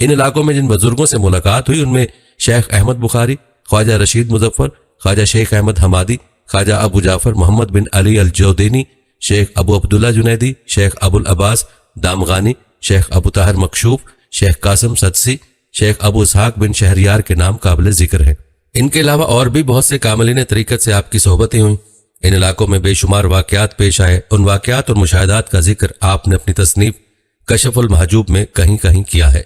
ان علاقوں میں جن بزرگوں سے ملاقات ہوئی ان میں شیخ احمد بخاری، خواجہ رشید مظفر، خواجہ شیخ احمد حمادی، خواجہ ابو جعفر محمد بن علی الجودینی، شیخ ابو عبداللہ جنیدی، شیخ ابو العباس دامغانی، شیخ ابو طاہر مکشوف، شیخ قاسم سدسی، شیخ ابو اسحاق بن شہریار کے نام قابل ذکر ہیں۔ ان کے علاوہ اور بھی بہت سے کاملین طریقت سے آپ کی صحبتیں ہوئیں۔ ان علاقوں میں بے شمار واقعات پیش آئے، ان واقعات اور مشاہدات کا ذکر آپ نے اپنی تصنیف کشف المحجوب میں کہیں کہیں کیا ہے۔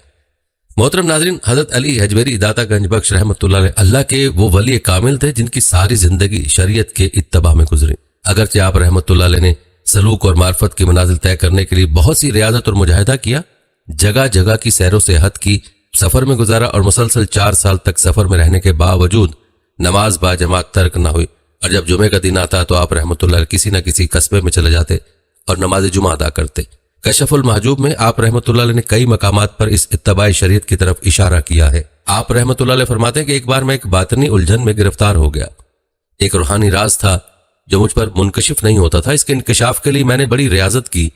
محترم ناظرین، حضرت علی حجویری داتا گنج بخش رحمۃ اللہ علیہ اللہ کے وہ ولی کامل تھے جن کی ساری زندگی شریعت کے اتباع میں گزری۔ اگرچہ آپ رحمۃ اللہ علیہ نے سلوک اور معرفت کی منازل طے کرنے کے لیے بہت سی ریاضت اور مجاہدہ کیا، جگہ جگہ کی سیر و سیاحت کی، سفر میں گزارا اور مسلسل 4 سال تک سفر میں رہنے کے باوجود نماز با جماعت ترک نہ ہوئی، اور جب جمعے کا دن آتا تو آپ رحمۃ اللہ علیہ کسی نہ کسی قصبے میں چلے جاتے اور نماز جمعہ ادا کرتے۔ کشف المحجوب میں آپ رحمۃ اللہ علیہ نے کئی مقامات پر اس اتباع شریعت کی طرف اشارہ کیا ہے۔ آپ رحمۃ اللہ علیہ فرماتے ہیں کہ ایک بار میں ایک باطنی الجھن میں گرفتار ہو گیا۔ ایک روحانی راز تھا جو مجھ پر منکشف نہیں ہوتا تھا۔ اس کے انکشاف کے لیے میں نے بڑی ریاضت کی،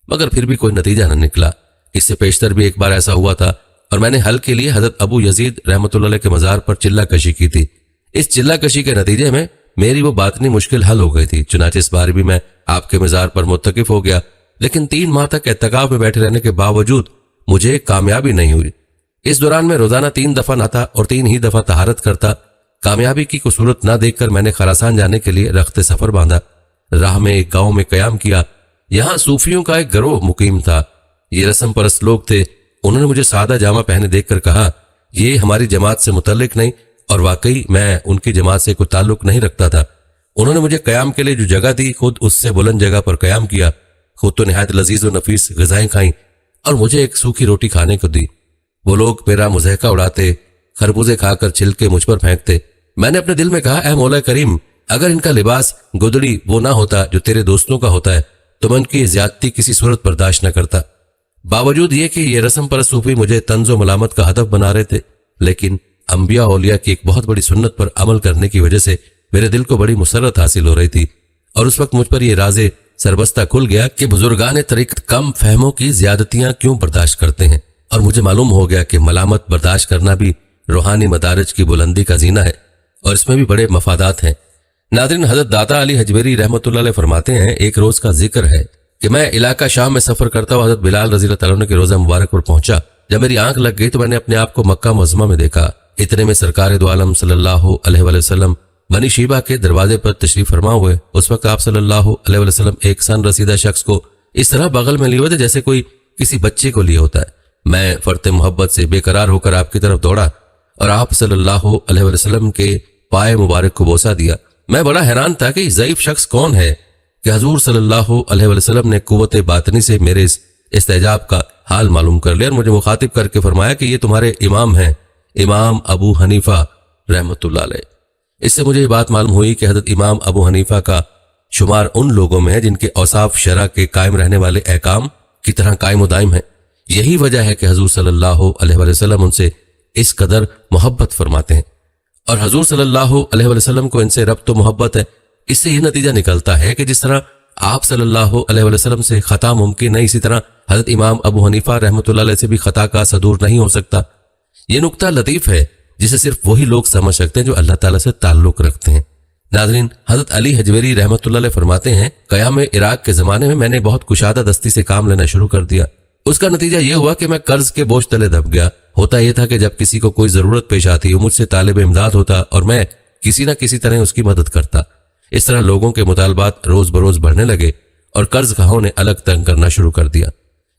مگر پھر بھی کوئی نتیجہ نہ نکلا۔ اس سے پیشتر بھی ایک بار ایسا ہوا تھا اور میں نے حل کے لیے حضرت ابو یزید رحمۃ اللہ علیہ کے مزار پر چلہ کشی کی تھی۔ اس چلہ کشی کے نتیجے میں میری وہ باطنی مشکل حل ہو گئی تھی۔ چنانچہ اس بار بھی میں آپ کے مزار پر متقف ہو گیا، لیکن 3 ماہ تک اعتکاف میں بیٹھے رہنے کے باوجود مجھے کامیابی نہیں ہوئی۔ اس دوران میں روزانہ 3 دفعہ نہاتا اور 3 ہی دفعہ طہارت کرتا۔ کامیابی کی کوئی صورت نہ دیکھ کر میں نے خراسان جانے کے لیے رخت سفر باندھا۔ راہ میں ایک گاؤں میں قیام کیا۔ یہاں صوفیوں کا ایک گروہ مقیم تھا۔ یہ رسم پرست لوگ تھے۔ انہوں نے مجھے سادہ جامہ پہنے دیکھ کر کہا، یہ ہماری جماعت سے متعلق نہیں، اور واقعی میں ان کی جماعت سے کوئی تعلق نہیں رکھتا تھا۔ انہوں نے مجھے قیام کے لیے جو جگہ دی، خود اس سے بلند جگہ پر قیام کیا، خود تو نہایت لذیذ و نفیس غذائیں کھائیں اور مجھے ایک سوکھی روٹی کھانے کو دی۔ وہ لوگ میرا مضحکہ اڑاتے، خربوزے کھا کر چھلکے مجھ پر پھینکتے۔ میں نے اپنے دل میں کہا، اے مولا کریم، اگر ان کا لباس گدڑی وہ نہ ہوتا جو تیرے دوستوں کا ہوتا ہے تو میں ان کی زیادتی کسی صورت برداشت نہ کرتا۔ باوجود یہ کہ یہ رسم پر صوفی مجھے طنز و ملامت کا ہدف بنا رہے تھے، لیکن انبیاء اولیاء کی ایک بہت بڑی سنت پر عمل کرنے کی وجہ سے میرے دل کو بڑی مسرت حاصل ہو رہی تھی، اور اس وقت مجھ پر یہ راز سربستہ کھل گیا کہ بزرگان طریقت کم فہموں کی زیادتیاں کیوں برداشت کرتے ہیں، اور مجھے معلوم ہو گیا کہ ملامت برداشت کرنا بھی روحانی مدارج کی بلندی کا زینہ ہے، اور اس میں بھی بڑے مفادات ہیں۔ ناظرین، حضرت داتا علی حجویری رحمۃ اللہ علیہ فرماتے ہیں، ایک روز کا ذکر ہے کہ میں علاقہ شام میں سفر کرتا ہوا حضرت بلال رضی اللہ عنہ کے روزہ مبارک پر پہنچا۔ جب میری آنکھ لگ گئی تو میں نے اپنے آپ کو مکہ معظمہ میں دیکھا۔ اتنے میں سرکار دو عالم صلی اللہ علیہ وآلہ وسلم بنی شیبہ کے دروازے پر تشریف فرما ہوئے۔ اس وقت آپ صلی اللہ علیہ وآلہ وسلم ایک سن رسیدہ شخص کو اس طرح بغل میں لیے ہوئے تھے جیسے کوئی کسی بچے کو لیے ہوتا ہے۔ میں فرط محبت سے بے قرار ہو کر آپ کی طرف دوڑا اور آپ صلی اللہ علیہ وآلہ وسلم کے پائے مبارک کو بوسہ دیا۔ میں بڑا حیران تھا کہ یہ ضعیف شخص کون ہے کہ حضور صلی اللہ علیہ وآلہ وسلم نے قوت باطنی سے میرے اس استعجاب کا حال معلوم کر لیا اور مجھے مخاطب کر کے فرمایا کہ یہ تمہارے امام ہیں، امام ابو حنیفہ رحمۃ اللہ علیہ۔ اس سے مجھے یہ بات معلوم ہوئی کہ حضرت امام ابو حنیفہ کا شمار ان لوگوں میں ہے جن کے اوصاف شرع کے قائم رہنے والے احکام کی طرح قائم و دائم ہیں۔ یہی وجہ ہے کہ حضور صلی اللہ علیہ وآلہ وسلم ان سے اس قدر محبت فرماتے ہیں، اور حضور صلی اللہ علیہ وآلہ وسلم کو ان سے ربط و محبت ہے۔ اس سے یہ نتیجہ نکلتا ہے کہ جس طرح آپ صلی اللہ علیہ وآلہ وسلم سے خطا ممکن ہے، اسی طرح حضرت امام ابو حنیفہ رحمۃ اللہ علیہ سے بھی خطا کا صدور نہیں ہو سکتا۔ یہ نکتہ لطیف ہے جسے صرف وہی لوگ سمجھ سکتے ہیں جو اللہ تعالیٰ سے تعلق رکھتے ہیں۔ ناظرین، حضرت علی حجویری رحمۃ اللہ علیہ فرماتے ہیں، قیام عراق کے زمانے میں نے بہت کشادہ دستی سے کام لینا شروع کر دیا۔ اس کا نتیجہ یہ ہوا کہ میں قرض کے بوجھ تلے دب گیا۔ ہوتا یہ تھا کہ جب کسی کو کوئی ضرورت پیش آتی وہ مجھ سے طالب امداد ہوتا اور میں کسی نہ کسی طرح اس کی مدد کرتا۔ اس طرح لوگوں کے مطالبات روز بروز بڑھنے لگے اور قرض خواہوں نے الگ تنگ کرنا شروع کر دیا۔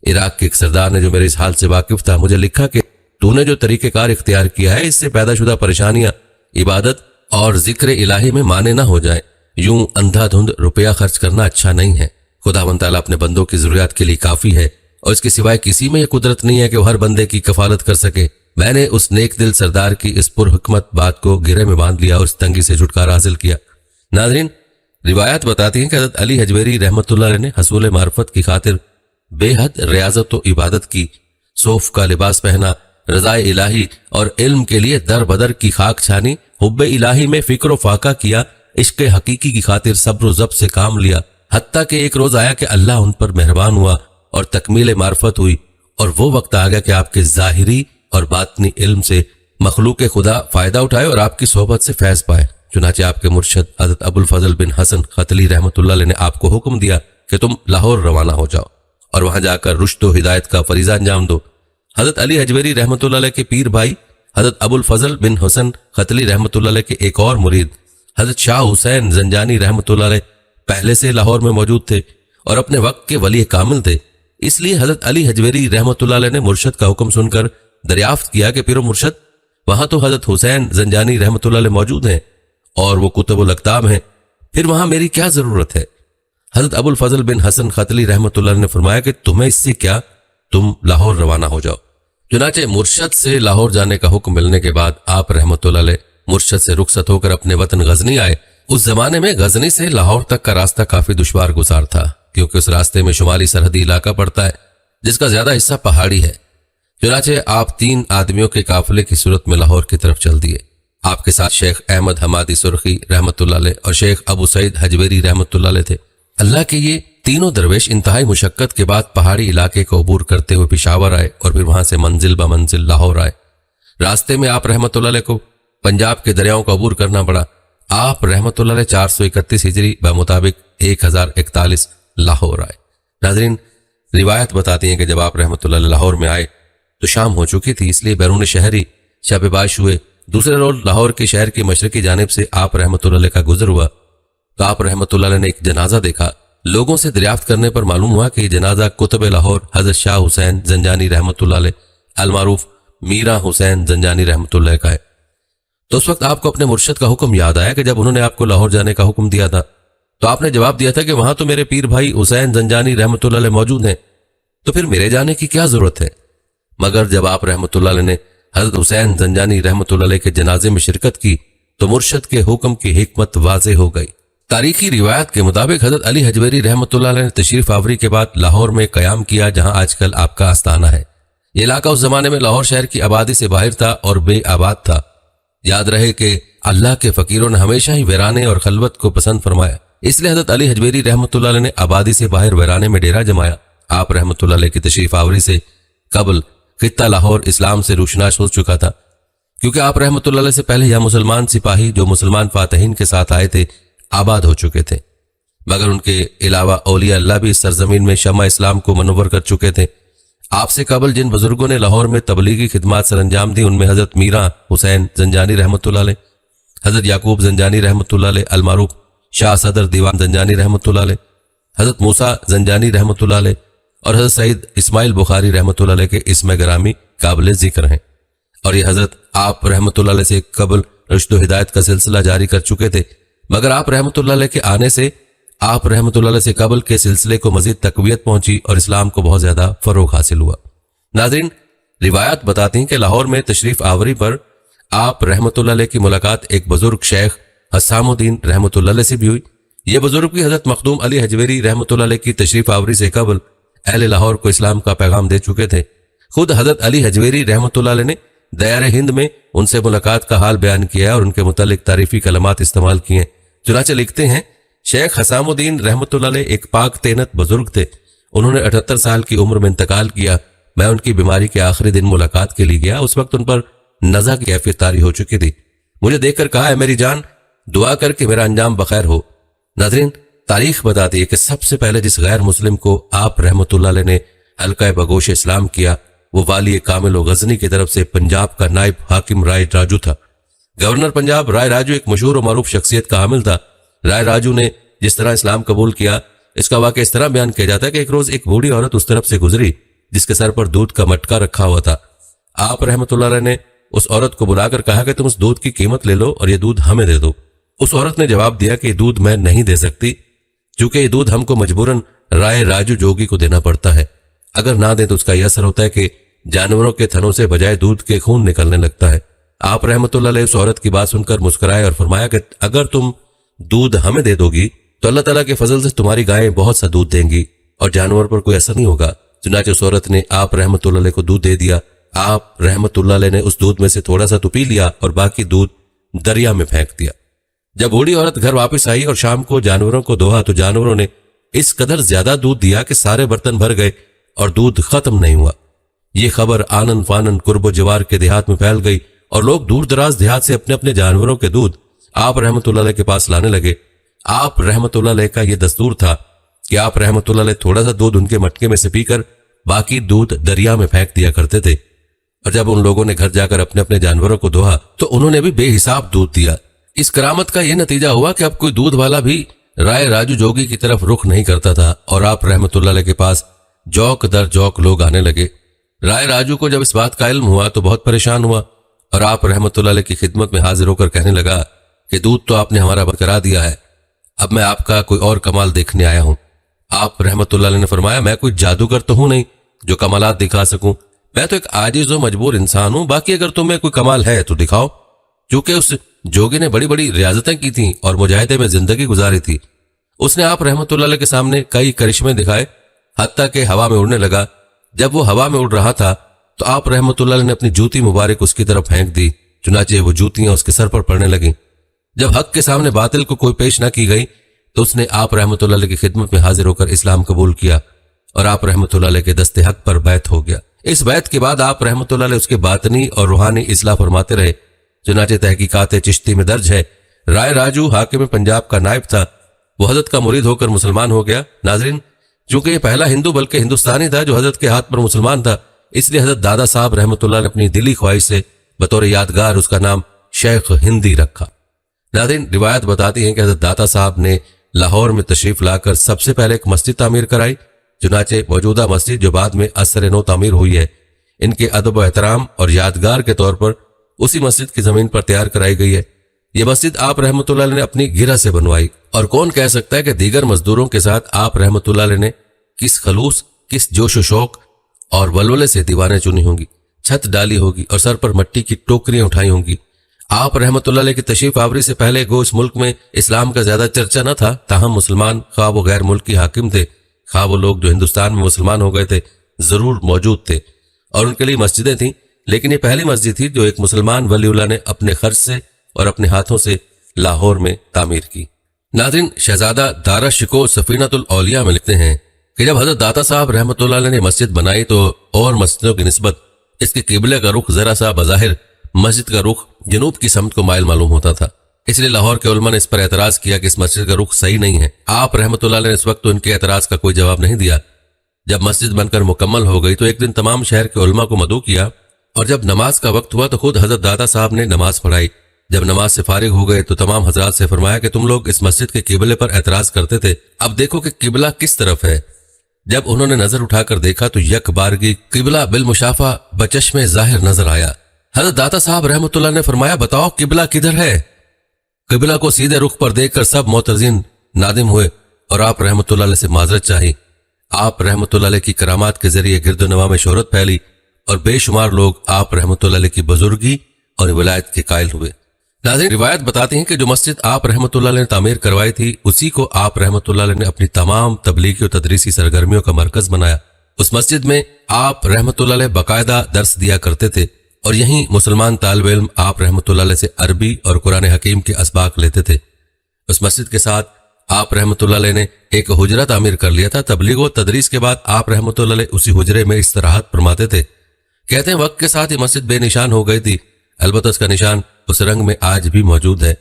عراق کے ایک سردار نے جو میرے اس حال سے واقف تھا مجھے لکھا کہ تو نے جو طریقہ کار اختیار کیا ہے اس سے پیدا شدہ پریشانیاں عبادت اور ذکر الہی میں مانے نہ ہو جائیں۔ یوں اندھا دھند روپیہ خرچ کرنا اچھا نہیں ہے۔ خداوند تعالیٰ اپنے بندوں کی ضروریات کے لیے کافی ہے اور اس کے سوائے کسی میں یہ قدرت نہیں ہے کہ وہ ہر بندے کی کفالت کر سکے۔ میں نے اس نیک دل سردار کی اس پرحکمت بات کو گرے میں باندھ لیا اور اس تنگی سے چھٹکارا حاصل کیا۔ ناظرین، روایات بتاتی ہیں کہ حضرت علی حجویری رحمۃ اللہ علیہ نے حصول معرفت کی خاطر بے حد ریاضت و عبادت کی، صوف کا لباس پہنا، رضائے الہی اور علم کے لیے در بدر کی خاک چھانی، حب الہی میں فکر و فاقہ کیا، عشق حقیقی کی خاطر صبر و ضبط سے کام لیا، حتیٰ کہ ایک روز آیا کہ اللہ ان پر مہربان ہوا اور تکمیل معرفت ہوئی، اور وہ وقت آ گیا کہ آپ کے ظاہری اور باطنی علم سے مخلوق خدا فائدہ اٹھائے اور آپ کی صحبت سے فیض پائے۔ چنانچہ آپ کے مرشد حضرت ابو الفضل بن حسن ختلی رحمۃ اللہ علیہ نے آپ کو حکم دیا کہ تم لاہور روانہ ہو جاؤ اور وہاں جا کر رشد و ہدایت کا فریضہ انجام دو۔ حضرت علی حجویری رحمۃ اللہ علیہ کے پیر بھائی حضرت ابو الفضل بن حسن ختلی رحمۃ اللہ علیہ کے ایک اور مرید حضرت شاہ حسین زنجانی رحمۃ اللہ علیہ پہلے سے لاہور میں موجود تھے اور اپنے وقت کے ولی کامل تھے، اس لیے حضرت علی حجویری رحمۃ اللہ علیہ نے مرشد کا حکم سن کر دریافت کیا کہ پیر و مرشد، وہاں تو حضرت حسین زنجانی رحمۃ اللہ علیہ موجود ہیں اور وہ کتب الاقدام ہیں، پھر وہاں میری کیا ضرورت ہے؟ حضرت ابو الفضل بن حسن ختلی رحمۃ اللہ علیہ نے فرمایا کہ تمہیں اس سے کیا، تم لاہور روانہ ہو جاؤ۔ چنانچہ مرشد سے لاہور جانے کا حکم ملنے کے بعد آپ رحمۃ اللہ علیہ مرشد سے رخصت ہو کر اپنے وطن غزنی آئے۔ اس زمانے میں غزنی سے لاہور تک کا راستہ کافی دشوار گزار تھا، کیونکہ اس راستے میں شمالی سرحدی علاقہ پڑتا ہے جس کا زیادہ حصہ پہاڑی ہے۔ چنانچہ آپ 3 آدمیوں کے قافلے کی صورت میں لاہور کی طرف چل دیے۔ آپ کے ساتھ شیخ احمد حمادی سرخی رحمۃ اللہ علیہ اور شیخ ابو سعید حجویری رحمۃ اللہ علیہ تھے۔ اللہ کے یہ تینوں درویش انتہائی مشقت کے بعد پہاڑی علاقے کو عبور کرتے ہوئے پشاور آئے اور پھر وہاں سے منزل بمنزل لاہور آئے۔ راستے میں آپ رحمۃ اللہ علیہ کو پنجاب کے دریاؤں کا عبور کرنا پڑا۔ آپ رحمۃ اللہ علیہ 431 ہجری بمطابق 1041 لاہور آئے۔ ناظرین، روایت بتاتی ہیں کہ جب آپ رحمۃ اللہ علیہ لاہور میں آئے تو شام ہو چکی تھی، اس لیے بیرون شہری شب باش ہوئے۔ دوسرے روز لاہور کے شہر کی مشرقی جانب سے آپ رحمۃ اللہ علیہ کا گزر ہوا تو آپ رحمۃ اللہ علیہ نے ایک جنازہ دیکھا۔ لوگوں سے دریافت کرنے پر معلوم ہوا کہ یہ جنازہ کتب لاہور حضرت شاہ حسین زنجانی رحمۃ اللہ علیہ المعروف میرا حسین زنجانی رحمۃ اللہ کا ہے۔ تو اس وقت آپ کو اپنے مرشد کا حکم یاد آیا کہ جب انہوں نے آپ کو لاہور جانے کا حکم دیا تھا تو آپ نے جواب دیا تھا کہ وہاں تو میرے پیر بھائی حسین زنجانی رحمۃ اللہ علیہ موجود ہیں، تو پھر میرے جانے کی کیا ضرورت ہے؟ مگر جب آپ رحمۃ اللہ علیہ نے حضرت حسین زنجانی رحمۃ اللہ علیہ کے جنازے میں شرکت کی تو مرشد کے حکم کی حکمت واضح ہو گئی۔ تاریخی روایت کے مطابق حضرت علی حجویری رحمۃ اللہ علیہ نے تشریف آوری کے بعد لاہور میں قیام کیا، جہاں آج کل آپ کا آستانہ ہے۔ یہ علاقہ اس زمانے میں لاہور شہر کی آبادی سے باہر تھا اور بے آباد تھا۔ یاد رہے کہ اللہ کے فقیروں نے ہمیشہ ہی ویرانے اور خلوت کو پسند فرمایا، اس لیے حضرت علی حجویری رحمۃ اللہ علیہ نے آبادی سے باہر ویرانے میں ڈیرا جمایا۔ آپ رحمۃ اللہ علیہ کی تشریف آوری سے قبل خطہ لاہور اسلام سے روشناس ہو چکا تھا، کیونکہ آپ رحمۃ اللہ علیہ سے پہلے یہاں مسلمان سپاہی جو مسلمان فاتحین کے ساتھ آئے تھے آباد ہو چکے تھے، مگر ان کے علاوہ اولیاء اللہ بھی اس سرزمین میں شمع اسلام کو منور کر چکے تھے۔ آپ سے قبل جن بزرگوں نے لاہور میں تبلیغی خدمات سر انجام دی ان میں حضرت میرا حسین زنجانی رحمۃ اللہ علیہ، حضرت یعقوب زنجانی رحمۃ اللہ علیہ المعروف شاہ صدر دیوان زنجانی رحمۃ اللہ علیہ، حضرت موسیٰ زنجانی رحمۃ اللہ علیہ اور حضرت سعید اسماعیل بخاری رحمۃ اللہ علیہ کے اسم گرامی قابل ذکر ہیں۔ اور یہ حضرت آپ رحمۃ اللہ علیہ سے قبل رشد و ہدایت کا سلسلہ جاری کر چکے تھے، مگر آپ رحمۃ اللہ علیہ کے آنے سے آپ رحمۃ اللہ علیہ سے قبل کے سلسلے کو مزید تقویت پہنچی اور اسلام کو بہت زیادہ فروغ حاصل ہوا۔ ناظرین، روایات بتاتی ہیں کہ لاہور میں تشریف آوری پر آپ رحمۃ اللہ علیہ کی ملاقات ایک بزرگ شیخ حسام الدین رحمۃ اللہ علیہ سے بھی ہوئی۔ یہ بزرگ بھی حضرت مخدوم علی حجویری رحمۃ اللہ علیہ کی تشریف آوری سے قبل اہل لاہور کو اسلام کا پیغام دے چکے تھے۔ خود حضرت علی حجویری رحمۃ اللہ علیہ نے دیار ہند میں ان سے ملاقات کا حال بیان کیا اور ان کے متعلق تعریفی کلمات استعمال کیے۔ چنانچہ لکھتے ہیں، شیخ حسام الدین رحمۃ اللہ علیہ ایک پاک تینت بزرگ تھے، انہوں نے 78 سال کی عمر میں انتقال کیا۔ میں ان کی بیماری کے آخری دن ملاقات کے لیے گیا، اس وقت ان پر نزع کی کیفیت طاری ہو چکی تھی۔ مجھے دیکھ کر کہا، اے میری جان، دعا کر کہ میرا انجام بخیر ہو۔ ناظرین، تاریخ بتاتی ہے کہ سب سے پہلے جس غیر مسلم کو آپ رحمۃ اللہ علیہ نے حلقہ بگوش اسلام کیا وہ والی کامل و غزنی کی طرف سے پنجاب کا نائب حاکم رائے راجو تھا۔ گورنر پنجاب رائے راجو ایک مشہور و معروف شخصیت کا حامل تھا۔ رائے راجو نے جس طرح اسلام قبول کیا، اس کا واقعہ اس طرح بیان کیا جاتا ہے کہ ایک روز ایک بوڑھی عورت اس طرف سے گزری جس کے سر پر دودھ کا مٹکا رکھا ہوا تھا۔ آپ رحمۃ اللہ علیہ نے اس عورت کو بلا کر کہا کہ تم اس دودھ کی قیمت لے لو اور یہ دودھ ہمیں دے دو۔ اس عورت نے جواب دیا کہ یہ دودھ میں نہیں دے سکتی، چونکہ یہ دودھ ہم کو مجبوراً رائے راجو جوگی کو دینا پڑتا ہے، اگر نہ دیں تو اس کا یہ اثر ہوتا ہے کہ جانوروں کے تھنوں سے بجائے دودھ کے خون نکلنے لگتا ہے۔ آپ رحمۃ اللہ علیہ اس عورت کی بات سن کر مسکرائے اور فرمایا کہ اگر تم دودھ ہمیں دے دو گی تو اللہ تعالیٰ کے فضل سے تمہاری گائیں بہت سا دودھ دیں گی اور جانور پر کوئی اثر نہیں ہوگا۔ چنانچہ اس عورت نے آپ رحمۃ اللہ علیہ کو دودھ دے دیا۔ آپ رحمۃ اللہ علیہ نے اس دودھ میں سے تھوڑا سا تو پی لیا اور باقی دودھ دریا میں پھینک دیا۔ جب بوڑھی عورت گھر واپس آئی اور شام کو جانوروں کو دوہا تو جانوروں نے اس قدر زیادہ دودھ دیا کہ سارے برتن بھر گئے اور دودھ ختم نہیں ہوا۔ یہ خبر آنن فانن قرب و جوار کے دیہات میں پھیل گئی اور لوگ دور دراز دیہات سے اپنے اپنے جانوروں کے دودھ آپ رحمت اللہ علیہ کے پاس لانے لگے۔ آپ رحمت اللہ علیہ کا یہ دستور تھا کہ آپ رحمت اللہ علیہ تھوڑا سا دودھ ان کے مٹکے میں سے پی کر باقی دودھ دریا میں پھینک دیا کرتے تھے، اور جب ان لوگوں نے گھر جا کر اپنے اپنے جانوروں کو دھوہا تو انہوں نے بھی بے حساب دودھ دیا۔ اس کرامت کا یہ نتیجہ ہوا کہ اب کوئی دودھ والا بھی رائے راجو جوگی کی طرف رخ نہیں کرتا تھا، اور آپ رحمت اللہ علیہ کے پاس جوک در جوک لوگ آنے لگے۔ رائے راجو کو جب اس بات کا علم ہوا تو بہت پریشان ہوا، اور آپ رحمت اللہ علیہ کی خدمت میں حاضر ہو کر کہنے لگا کہ دودھ تو آپ نے ہمارا بند کرا دیا ہے، اب میں آپ کا کوئی اور کمال دیکھنے آیا ہوں۔ آپ رحمت اللہ علیہ نے فرمایا، میں کوئی جادوگر تو ہوں نہیں جو کمالات دکھا سکوں، میں تو ایک عاجز و مجبور انسان ہوں، باقی اگر تمہیں کوئی کمال ہے تو دکھاؤ۔ چونکہ اس جوگی نے بڑی بڑی ریاضتیں کی تھیں اور مجاہدے میں زندگی گزاری تھی، اس نے آپ رحمت اللہ علیہ کے سامنے کئی کرشمے دکھائے، حتیٰ کہ ہوا میں اڑنے لگا۔ جب وہ ہوا میں اڑ رہا تھا تو آپ رحمت اللہ علیہ نے اپنی جوتی مبارک اس کی طرف پھینک دی، چنانچہ وہ جوتیاں اس کے سر پر پڑنے لگیں۔ جب حق کے سامنے باطل کو کوئی پیش نہ کی گئی تو اس نے آپ رحمت اللہ علیہ کی خدمت میں حاضر ہو کر اسلام قبول کیا، اور آپ رحمت اللہ علیہ کے دست حق پر بیعت ہو گیا۔ اس بیعت کے بعد آپ رحمت اللہ علیہ اس کے باطنی اور روحانی اصلاح فرماتے رہے، چنانچہ تحقیقات چشتی میں درج ہے رائے راجو حاکم پنجاب کا نائب تھا، وہ حضرت کا مرید ہو کر مسلمان ہو گیا۔ ناظرین، چونکہ یہ پہلا ہندو بلکہ ہندوستانی تھا جو حضرت کے ہاتھ پر مسلمان تھا، اس لیے حضرت دادا صاحب رحمت اللہ نے اپنی دلی خواہش سے بطور یادگار اس کا نام شیخ ہندی رکھا۔ ناظرین، روایت بتاتی ہیں کہ حضرت دادا صاحب نے لاہور میں تشریف لا کر سب سے پہلے ایک مسجد تعمیر کرائی، چنانچہ موجودہ مسجد جو بعد میں اثر نو تعمیر ہوئی ہے، ان کے ادب و احترام اور یادگار کے طور پر اسی مسجد کی زمین پر تیار کرائی گئی ہے۔ یہ مسجد آپ رحمت اللہ علیہ نے اپنی گرہ سے بنوائی، اور کون کہہ سکتا ہے کہ دیگر مزدوروں کے ساتھ آپ رحمت اللہ علیہ نے کس خلوص، کس جوش و شوق اور ولولے سے دیواریں چنی ہوں گی، چھت ڈالی ہوگی اور سر پر مٹی کی ٹوکریاں اٹھائی ہوں گی۔ آپ رحمت اللہ علیہ کی تشریف آوری سے پہلے گو اس ملک میں اسلام کا زیادہ چرچا نہ تھا، تاہم مسلمان خواہ وہ غیر ملکی حاکم تھے، خواہ وہ لوگ جو ہندوستان میں مسلمان ہو گئے تھے، ضرور موجود تھے، اور ان کے لیے مسجدیں تھیں، لیکن یہ پہلی مسجد تھی جو ایک مسلمان ولی اللہ نے اپنے خرچ سے اور اپنے ہاتھوں سے لاہور میں تعمیر کی۔ ناظرین، شہزادہ دارا شکو سفینۃ الاولیاء میں لکھتے ہیں کہ جب حضرت داتا صاحب رحمت اللہ علیہ نے مسجد بنائی تو اور مسجدوں کی نسبت اس کے قبلے کا رخ ذرا سا بظاہر مسجد کا رخ جنوب کی سمت کو مائل معلوم ہوتا تھا، اس لیے لاہور کے علماء نے اس پر اعتراض کیا کہ اس مسجد کا رخ صحیح نہیں ہے۔ آپ رحمت اللہ علیہ نے اس وقت تو ان کے اعتراض کا کوئی جواب نہیں دیا۔ جب مسجد بن کر مکمل ہو گئی تو ایک دن تمام شہر کے علماء کو مدعو کیا، اور جب نماز کا وقت ہوا تو خود حضرت دادا صاحب نے نماز پڑھائی۔ جب نماز سے فارغ ہو گئے تو تمام حضرات سے فرمایا کہ تم لوگ اس مسجد کے قبلے پر اعتراض کرتے تھے، اب دیکھو کہ قبلہ کس طرف ہے۔ جب انہوں نے نظر اٹھا کر دیکھا تو یک بارگی قبلہ بالمشافہ بچشم ظاہر نظر آیا۔ حضرت داتا صاحب رحمت اللہ نے فرمایا، بتاؤ قبلہ کدھر ہے؟ قبلہ کو سیدھے رخ پر دیکھ کر سب معترضین نادم ہوئے اور آپ رحمت اللہ علیہ سے معذرت چاہی۔ آپ رحمت اللہ علیہ کی کرامات کے ذریعے گرد و نواح میں شہرت پھیلی اور بے شمار لوگ آپ رحمت اللہ علیہ کی بزرگی اور ولایت کے قائل ہوئے۔ ناظرین، روایت بتاتی ہیں کہ جو مسجد آپ رحمت اللہ علیہ نے تعمیر کروائی تھی اسی کو آپ رحمت اللہ علیہ نے اپنی تمام تبلیغی و تدریسی سرگرمیوں کا مرکز بنایا۔ اس مسجد میں آپ رحمت اللہ علیہ باقاعدہ درس دیا کرتے تھے، اور یہیں مسلمان طالب علم آپ رحمت اللہ علیہ سے عربی اور قرآن حکیم کے اسباق لیتے تھے۔ اس مسجد کے ساتھ آپ رحمت اللہ علیہ نے ایک حجرہ تعمیر کر لیا تھا۔ تبلیغ و تدریس کے بعد آپ رحمت اللہ علیہ اسی حجرے میں استراحت فرماتے تھے۔ کہتے ہیں وقت کے ساتھ یہ مسجد بے نشان ہو گئی تھی، البتہ اس کا نشان اس رنگ میں آج بھی موجود ہے۔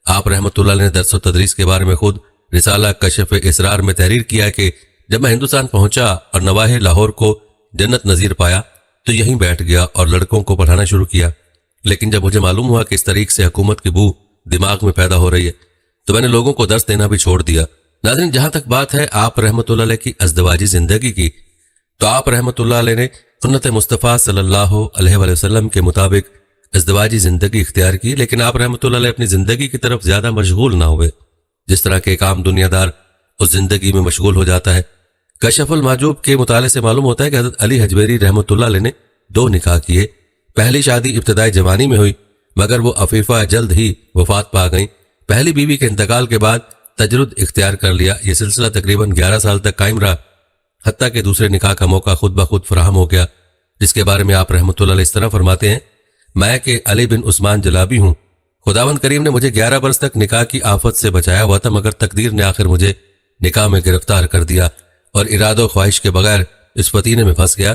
آپ رحمت اللہ علیہ نے درس و تدریس کے بارے میں خود رسالہ کشف اسرار میں تحریر کیا کہ جب میں ہندوستان پہنچا اور نواح لاہور کو جنت نظیر پایا تو یہیں بیٹھ گیا اور لڑکوں کو پڑھانا شروع کیا، لیکن جب مجھے معلوم ہوا کہ اس طریق سے حکومت کی بو دماغ میں پیدا ہو رہی ہے تو میں نے لوگوں کو درس دینا بھی چھوڑ دیا۔ ناظرین، جہاں تک بات ہے آپ رحمت اللہ علیہ کی ازدواجی زندگی کی، تو آپ رحمت اللہ علیہ نے سنت مصطفیٰ صلی اللہ علیہ وآلہ وسلم کے مطابق ازدواجی زندگی اختیار کی، لیکن آپ رحمت اللہ علیہ اپنی زندگی کی طرف زیادہ مشغول نہ ہوئے، جس طرح کہ ایک عام دنیا دار اس زندگی میں مشغول ہو جاتا ہے۔ کشف المحجوب کے مطالعے سے معلوم ہوتا ہے کہ حضرت علی حجویری رحمت اللہ علیہ نے 2 نکاح کیے۔ پہلی شادی ابتدائی جوانی میں ہوئی، مگر وہ عفیفہ جلد ہی وفات پا گئیں۔ پہلی بیوی کے انتقال کے بعد تجرد اختیار کر لیا۔ یہ سلسلہ تقریباً 11 سال تک قائم رہا، حتیٰ کہ دوسرے نکاح کا موقع خود بخود فراہم ہو گیا، جس کے بارے میں آپ رحمت اللہ علیہ اس طرح فرماتے ہیں، میں کہ علی بن عثمان جلابی ہوں، خداوند کریم نے مجھے 11 برس تک نکاح کی آفت سے بچایا ہوا تھا، مگر تقدیر نے آخر مجھے نکاح میں گرفتار کر دیا اور ارادہ و خواہش کے بغیر اس فتینے میں پھنس گیا۔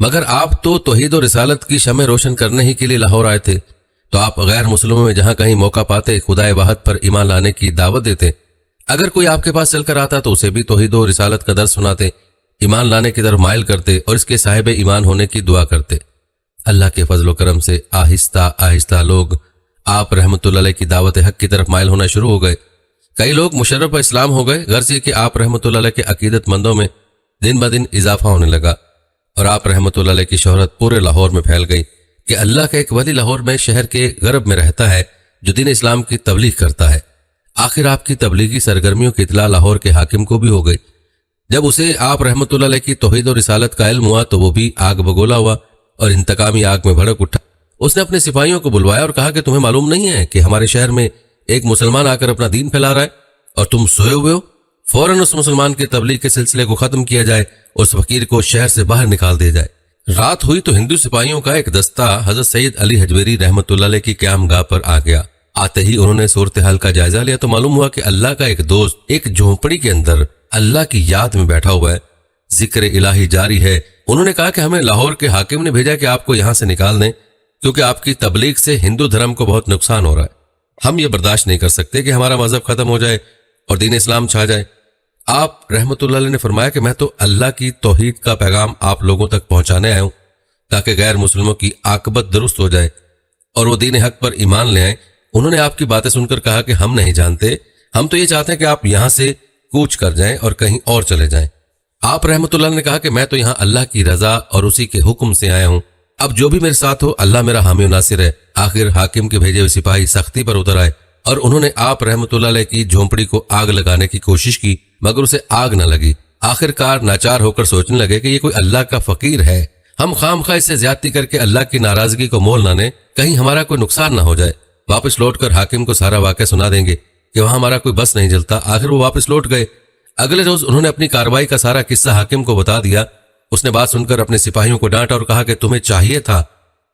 مگر آپ تو توحید و رسالت کی شمع روشن کرنے ہی کے لیے لاہور آئے تھے، تو آپ غیر مسلموں میں جہاں کہیں موقع پاتے خدا واحد پر ایمان لانے کی دعوت دیتے۔ اگر کوئی آپ کے پاس چل کر آتا تو اسے بھی توحید و رسالت کا درس سناتے، ایمان لانے کی طرف مائل کرتے اور اس کے صاحب ایمان ہونے کی دعا کرتے۔ اللہ کے فضل و کرم سے آہستہ آہستہ لوگ آپ رحمۃ اللہ علیہ کی دعوت حق کی طرف مائل ہونا شروع ہو گئے۔ کئی لوگ مشرف اسلام ہو گئے، غرض یہ کہ آپ رحمۃ اللہ علیہ کے عقیدت مندوں میں دن بدن اضافہ ہونے لگا اور آپ رحمۃ اللہ علیہ کی شہرت پورے لاہور میں پھیل گئی کہ اللہ کا ایک ولی لاہور میں شہر کے غرب میں رہتا ہے جو دین اسلام کی تبلیغ کرتا ہے۔ آخر آپ کی تبلیغی سرگرمیوں کی اطلاع لاہور کے حاکم کو بھی ہو گئی۔ جب اسے آپ رحمۃ اللہ علیہ کی توحید و رسالت کا علم ہوا تو وہ بھی آگ بگولا ہوا اور انتقامی آگ میں بھڑک اٹھا۔ اس نے اپنے سپاہیوں کو بلوایا اور کہا کہ تمہیں معلوم نہیں ہے کہ ہمارے شہر میں ایک مسلمان آ کر اپنا دین پھیلا رہا ہے اور تم سوئے ہوئے ہو؟ فوراً اس مسلمان کے تبلیغ کے سلسلے کو ختم کیا جائے، اس فقیر کو شہر سے باہر نکال دیا جائے۔ رات ہوئی تو ہندو سپاہیوں کا ایک دستہ حضرت سید علی حجویری رحمۃ اللہ علیہ کی قیام گاہ پر آ گیا۔ آتے ہی انہوں نے صورتحال کا جائزہ لیا تو معلوم ہوا کہ اللہ کا ایک دوست ایک جھونپڑی کے اندر اللہ کی یاد میں بیٹھا ہوا ہے، ذکر الہی جاری ہے۔ انہوں نے کہا کہ ہمیں لاہور کے حاکم نے بھیجا کہ آپ کو یہاں سے نکال دیں، کیونکہ آپ کی تبلیغ سے ہندو دھرم کو بہت نقصان ہو رہا ہے۔ ہم یہ برداشت نہیں کر سکتے کہ ہمارا مذہب ختم ہو جائے اور دین اسلام چھا جائے۔ آپ رحمۃ اللہ علیہ نے فرمایا کہ میں تو اللہ کی توحید کا پیغام آپ لوگوں تک پہنچانے آیا ہوں تاکہ غیر مسلموں کی عاقبت درست ہو جائے اور وہ دین حق پر ایمان لے آئیں۔ انہوں نے آپ کی باتیں سن کر کہا کہ ہم نہیں جانتے، ہم تو یہ چاہتے ہیں کہ آپ یہاں سے کوچ کر جائیں اور کہیں اور چلے جائیں۔ آپ رحمۃ اللہ نے کہا کہ میں تو یہاں اللہ کی رضا اور اسی کے حکم سے آیا ہوں، اب جو بھی میرے ساتھ ہو اللہ میرا حامی و ناصر ہے۔ آخر حاکم کے بھیجے ہوئے سپاہی سختی پر اتر آئے اور انہوں نے آپ رحمۃ اللہ علیہ کی جھونپڑی کو آگ لگانے کی کوشش کی، مگر اسے آگ نہ لگی۔ آخر کار ناچار ہو کر سوچنے لگے کہ یہ کوئی اللہ کا فقیر ہے، ہم خام خواہ اس سے زیادتی کر کے اللہ کی ناراضگی کو مول نہ لیں، کہیں ہمارا کوئی نقصان نہ ہو جائے۔ واپس لوٹ کر حاکم کو سارا واقعہ سنا دیں گے کہ وہاں ہمارا کوئی بس نہیں چلتا۔ آخر وہ واپس لوٹ گئے۔ اگلے روز انہوں نے اپنی کارروائی کا سارا قصہ حاکم کو بتا دیا۔ اس نے بات سن کر اپنے سپاہیوں کو ڈانٹا اور کہا کہ تمہیں چاہیے تھا